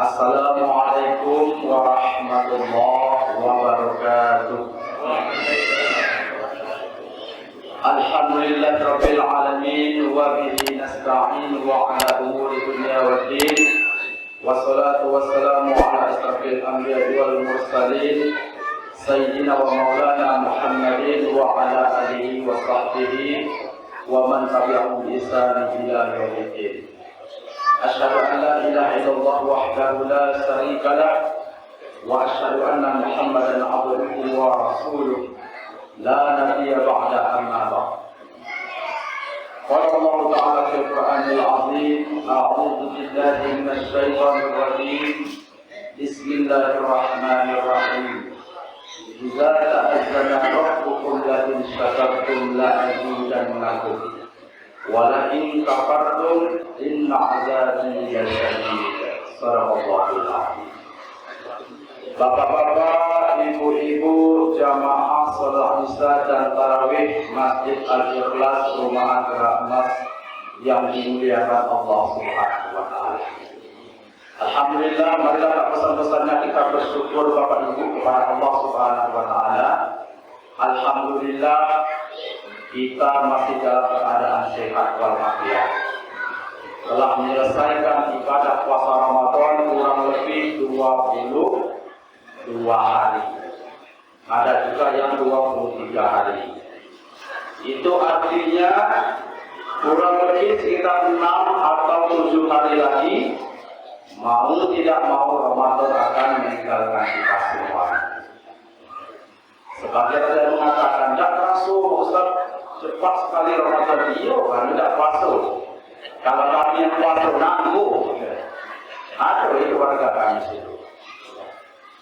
Assalamualaikum warahmatullahi wabarakatuh. Alhamdulillahirabbil alamin wa bihi nasta'in wa ala umuri dunya waddin. Wassalatu wassalamu ala asyrafil anbiya'i wal mursalin sayyidina wa maulana Muhammadin wa ala alihi wa sahbihi wa man tabi'ahum bi ihsan ila yaumiddin. Asyhadu an la ilaha illallah wahdahu la syarika lah wa asyhadu anna Muhammadan abduhu wa rasuluh la nabiyya ba'da amma ba'd. Qala Allah ta'ala fil Qur'anil 'azim, a'udzu billahi minasy syaithanir rajim. Bismillahirrahmanirrahim. Idza ta'azzana rabbukum la in syakartum la azidannakum wa la in kafartum inna 'adzabi lasyadid. Shadaqallahul 'azim. Bapak-bapak, ibu-ibu, jamaah salat Isya dan tarawih Masjid Al-Ikhlas Rumah Rahmat yang dimuliakan Allah Subhanahu wa taala. Alhamdulillah, marilah pesan-pesannya kita bersyukur Bapak Ibu kepada Allah Subhanahu wa taala. Alhamdulillah, kita masih dalam keadaan sehat walafiat. Telah menyelesaikan ibadah puasa Ramadan kurang lebih 22 hari. Ada juga yang 23 hari. Itu artinya kurang lebih sekitar 6 atau 7 hari lagi, mau tidak mau Ramadan akan meninggalkan kita semua. Sebagian ada yang mengatakan, tidak masuk Ustaz, cepat sekali Ramadan. Iya, kan tidak masuk. Kalau kami yang puasa nanggung, ada itu warga kami situ.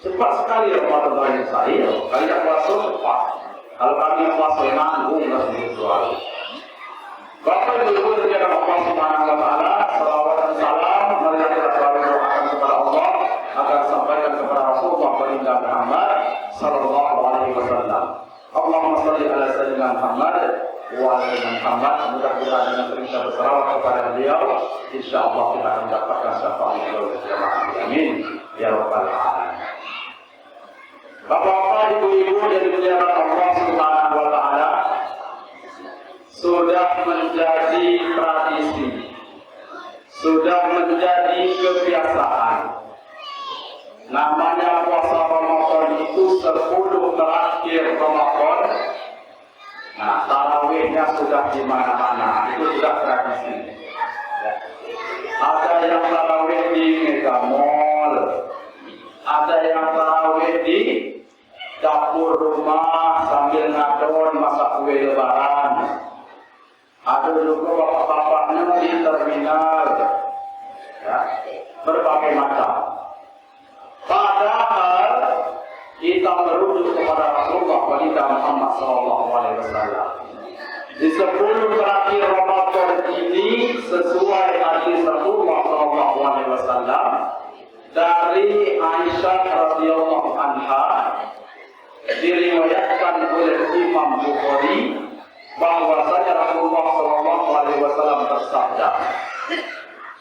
Cepat sekali Ramadan saya. Kalau tidak puasa cepat. Kalau kami yang puasa nanggung, nggak sembuh soal. Bapak Ibu sekalian Allah Subhanahu wa taala, salawat dan salam marilah kita selalu doakan kepada Allah agar sampaikan kepada Rasulullah baginda Muhammad sallallahu alaihi wasallam. Allahumma shalli ala sayyidina Muhammad wa ala ali Muhammad. Mudah-mudahan dengan perintah bersalawat kepada beliau, insyaallah kita akan mendapatkan syafaat beliau jamaah. Amin ya rabbal alamin. Bapak-bapak, ibu-ibu yang dimuliakan Allah Subhanahu wa taala, sudah menjadi tradisi, sudah menjadi kebiasaan. Namanya puasa Ramadan itu 10 terakhir Ramadan. Nah, tarawihnya sudah di mana-mana, itu sudah tradisi. Ya. Ada yang tarawih di Mega Mall, ada yang tarawih di dapur rumah sambil ngadon masak kue lebaran. Ada juga bapak-bapaknya di terminal, ya, berbagai macam. Padahal kita merujuk kepada Rasulullah baginda Muhammad SAW. Di 10 terakhir Ramadan ini sesuai hadis Rasulullah SAW dari Aisyah radhiyallahu anha, diriwayatkan oleh Imam Bukhari bahwasanya Rasulullah SAW bersabda.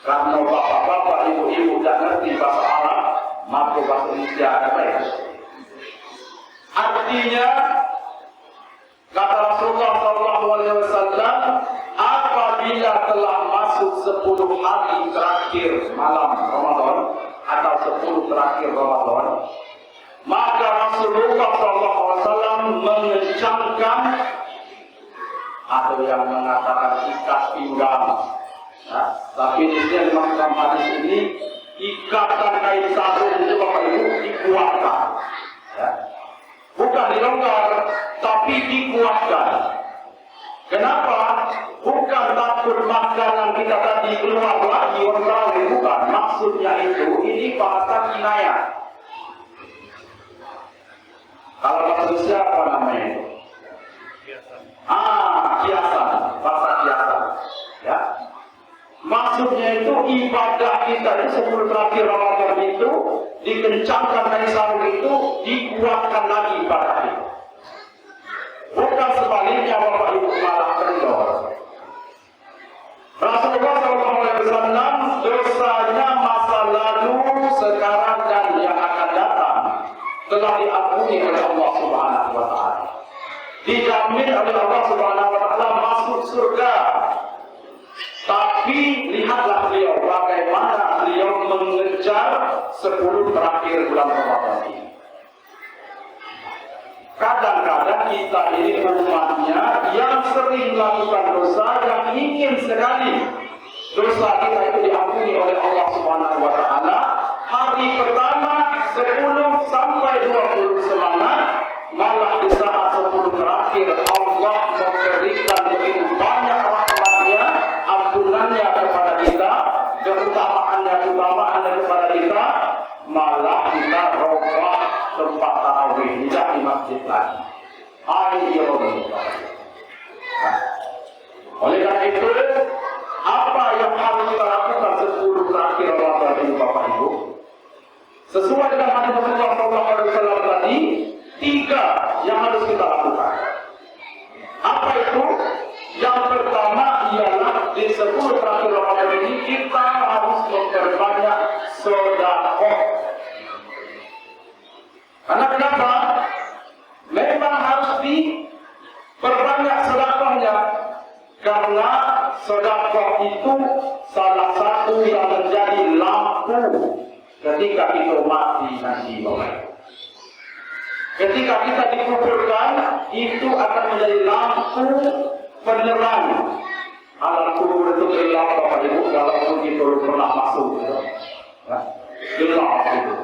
Karena bapak-bapak, ibu-ibu tidak ngerti bahasa Arab, maka bahasa Indonesia apa ya? Artinya, kata Rasulullah SAW, apabila telah masuk 10 hari terakhir malam Ramadan atau 10 terakhir Ramadan, maka Rasulullah SAW mengencangkan, ada yang mengatakan ikat pinggang, ya, tapi di sini dalam hadis ini ikatan kain sarung itu Bapak Ibu dikuatkan, ya. Bukan dilonggar, tapi dikuatkan. Kenapa? Bukan takut makanan kita tadi keluar lagi orang, bukan. Maksudnya itu, ini bahasa kinayah. Kalau bahasa siapa namanya itu? Kiasan, bahasa kiasan. Ya. Maksudnya itu ibadah kita di 10 terakhir Ramadan itu dikencangkan dari sarung itu, dikuatkan lagi ibadah itu. Bukan sebaliknya Bapak Ibu malah kendor. Rasulullah SAW dosanya masa lalu telah diampuni oleh Allah Subhanahu wa taala. Dijamin oleh Allah Subhanahu wa taala masuk surga. Tapi lihatlah beliau bagaimana beliau mengejar 10 terakhir bulan Ramadan ini. Kadang-kadang kita ini umatnya yang sering melakukan dosa, yang ingin sekali dosa kita itu diampuni oleh Allah Subhanahu wa taala. Hari pertama 10 sampai 20 semangat, malah di saat 10 terakhir Allah memberikan begitu banyak rahmatnya, ampunannya kepada kita, keutamaannya kepada kita, malah kita rombak tempat tarawih tidak di masjid lagi. Oleh karena itu, apa yang harus kita lakukan 10 terakhir Ramadan ini, Bapak Ibu? Sesuai dengan hadis Rasulullah SAW tadi, 3 yang harus kita lakukan. Apa itu? Yang pertama ialah di 10 terakhir Ramadan ini kita harus memperbanyak sedekah. Karena kenapa? Memang harus diperbanyak sedekahnya. Karena sedekah itu salah satu yang menjadi lampu ketika kita mati nanti, Bapak. Ketika kita dikuburkan, itu akan menjadi lampu penerang. Alam kubur itu gelap, Bapak Ibu, walaupun kita belum pernah masuk. Gelap itu.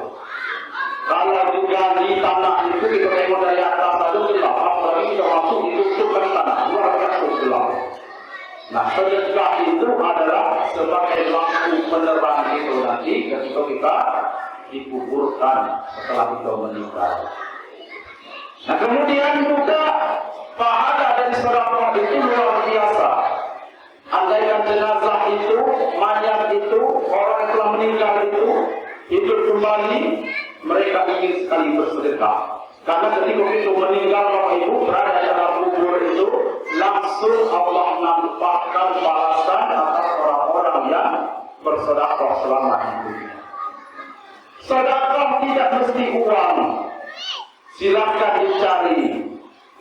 Kalau digali tanah itu kita tengok dari atas saja gelap, apalagi kita masuk ditutupkan tanah, luar biasa gelap. Nah, sedekah itu adalah sebagai lampu penerang itu nanti ketika kita dikuburkan setelah kita meninggal. Nah, kemudian juga pahala dari sedekah itu luar biasa. Andaikan jenazah itu, mayat itu, orang yang telah meninggal itu hidup kembali, mereka ingin sekali bersedekah. Karena ketika itu meninggal, Bapak Ibu, berada di dalam kubur itu, langsung Allah nampakkan balasan atas orang-orang yang bersedekah selama hidupnya. Sedekah tidak mesti uang. Silakan dicari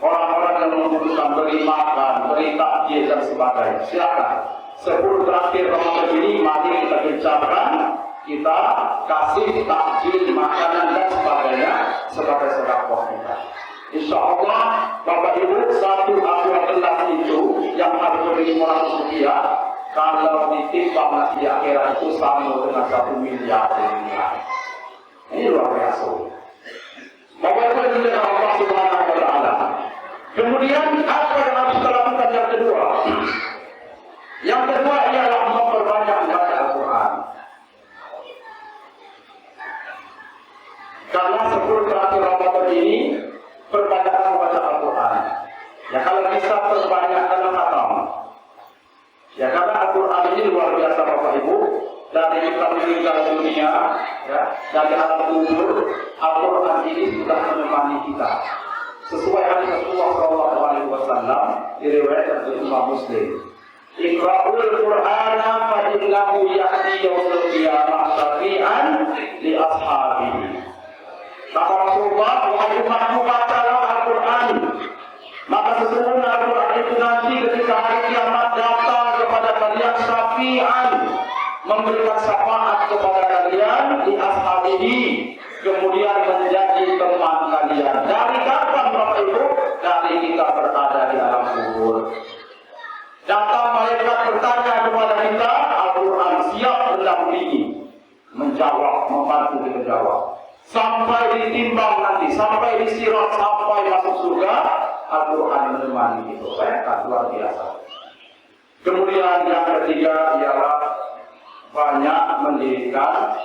orang-orang yang membutuhkan, beri makan, beri takjil dan sebagainya. Silakan. 10 terakhir Ramadan ini mari kita gencarkan, kita kasih takjil, makanan dan sebagainya sebagai sedekah kita. Insya Allah, Bapak Ibu, 1 aqua gelas itu yang harus beri Rp500, kalau ditimbang nanti di akhirat itu sama dengan 1 miliar rupiah. Ini luar biasa. Bapak Ibu dengan Allah Subhanahu wa taala. Kemudian apa yang harus kita lakukan yang kedua? Yang kedua ialah memperbanyak membaca Al-Quran. Karena 10 terakhir Ramadan ini perbanyakkan membaca Al-Quran. Ya, kalau bisa perbanyak dalam khatam. Ya, karena Al-Quran ini luar biasa, Bapak Ibu. Dari kita meninggal dunia, ya, dari alam kubur, Al-Quran ini sudah menemani kita. Sesuai hadis Rasulullah SAW diriwayatkan oleh Imam Muslim. Iqra'ul Qur'ana fa innahu ya'ti yaumil qiyamah syafi'an li ashabihi. Kata Rasulullah, wahai umatku, bacalah Al-Quran. Maka sesungguhnya Al-Quran itu nanti ketika hari kiamat datang kepada kalian syafi'an, memberikan syafaat kepada kalian di ashabihi, kemudian menjadi teman kalian. Dari kapan, Bapak Ibu? Dari kita berada di alam kubur. Datang malaikat bertanya kepada kita, Al-Quran siap mendampingi, menjawab, membantu kita jawab. Sampai ditimbang nanti, sampai disirat, sampai masuk surga, Al-Quran menemani itu. Luar biasa. Kemudian yang ketiga ialah banyak mendirikan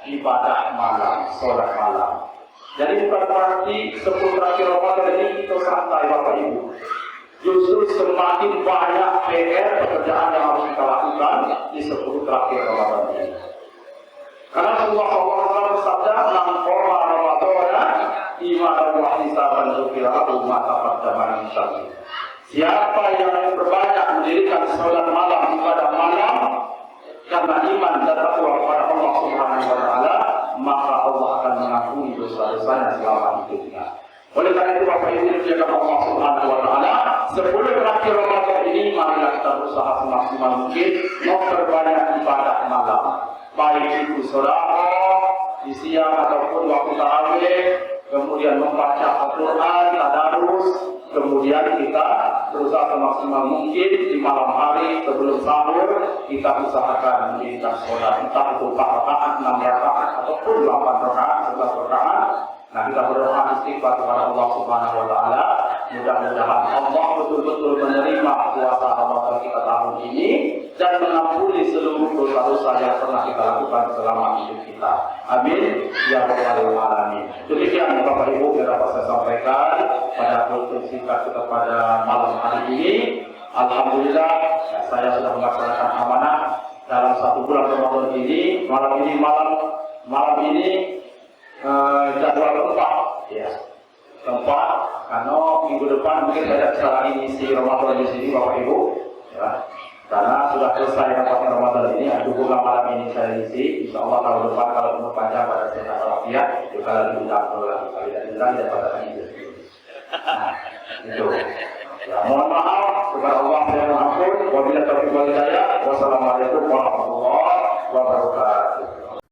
ibadah malam, sholat malam. Jadi bukan berarti 10 terakhir Ramadan ini kita santai, Bapak Ibu. Justru semakin banyak PR pekerjaan yang harus kita lakukan di 10 terakhir Ramadan ini. Karena Rasulullah SAW bersabda, "Man qama Ramadhana imanan wa ihtisaban ghufira lahu ma taqaddama min dhanbihi." Siapa yang berbanyak mendirikan sholat malam, ibadah malam, karena iman dan takwa kepada Allah Subhanahu wa taala, maka Allah akan mengampuni dosa-dosanya selama hidupnya. Oleh karena itu Bapak Ibu dimuliakan Allah Subhanahu wa taala, sebelum berakhir Ramadan ini marilah kita berusaha semaksimal mungkin memperbanyak ibadah malam. Baik itu sedekah di siang ataupun waktu tarawih, kemudian membaca Al-Qur'an, tadarus, kemudian kita berusaha semaksimal mungkin di malam hari sebelum sahur kita usahakan mendirikan sholat, entah itu 4 rakaat, 6 rakaat ataupun 8 rakaat, 11 rakaat. Nah, kita berdoa istighfar kepada Allah Subhanahu wa taala. Mudah-mudahan Allah betul-betul menerima puasa Ramadan kita tahun ini dan mengampuni seluruh dosa-dosa yang pernah kita lakukan selama hidup kita. Amin ya rabbal alamin. Demikian Bapak Ibu yang dapat saya sampaikan pada kultur singkat kita pada malam hari ini. Alhamdulillah ya, saya sudah melaksanakan amanah dalam 1 bulan Ramadan ini. Malam ini jadwal tempat karena minggu depan mungkin saya bisa lagi ngisi Ramadan di sini Bapak Ibu ya, karena sudah selesai rapatnya Ramadan ini. Hubungan malam ini saya isi, insya Allah tahun depan kalau umur panjang pada sehat walafiat juga lagi diundang lagi kali dan tidak pada ini. Nah itu ya, mohon maaf kepada Allah yang mengampun. Wabillahi taufiq wal hidayah. Wassalamualaikum warahmatullahi wabarakatuh.